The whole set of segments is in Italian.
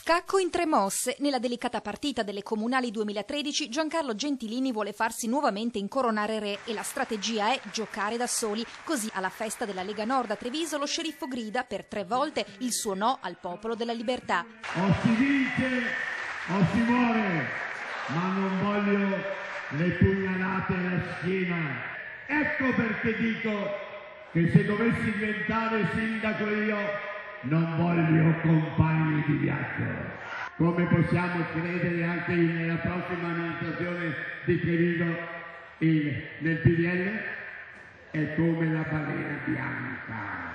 Scacco in tre mosse. Nella delicata partita delle Comunali 2013 Giancarlo Gentilini vuole farsi nuovamente incoronare re e la strategia è giocare da soli. Così alla festa della Lega Nord a Treviso lo sceriffo grida per 3 volte il suo no al Popolo della Libertà. O si vince o si muore, ma non voglio le pugnalate alla schiena. Ecco perché dico che se dovessi diventare sindaco io non voglio compagni di viaggio. Come possiamo credere anche nella prossima amministrazione di Treviso nel PDL? È come la balena bianca,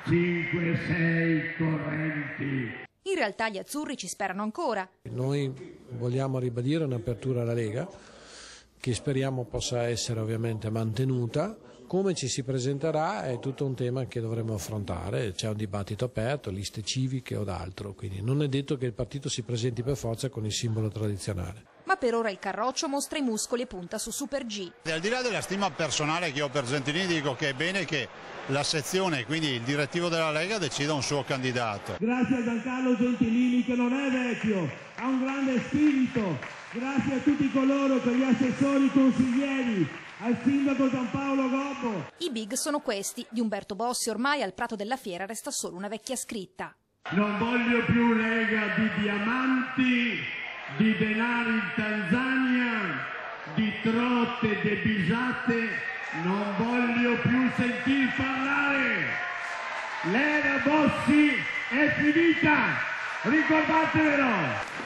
5-6 correnti. In realtà gli azzurri ci sperano ancora. Noi vogliamo ribadire un'apertura alla Lega che speriamo possa essere ovviamente mantenuta. Come ci si presenterà è tutto un tema che dovremo affrontare, c'è un dibattito aperto, liste civiche o d'altro, quindi non è detto che il partito si presenti per forza con il simbolo tradizionale. Ma per ora il Carroccio mostra i muscoli e punta su Super G. Al di là della stima personale che ho per Gentilini, dico che è bene che la sezione, quindi il direttivo della Lega, decida un suo candidato. Grazie a Giancarlo Gentilini che non è vecchio, ha un grande spirito, grazie a tutti coloro che gli assessori consiglieri, al sindaco Giampaolo Gobbo. I big sono questi. Di Umberto Bossi ormai al Prato della Fiera resta solo una vecchia scritta. Non voglio più Lega di diamanti, di denari in Tanzania, di trotte debisate, non voglio più sentir parlare. L'era Bossi è finita, ricordatevelo!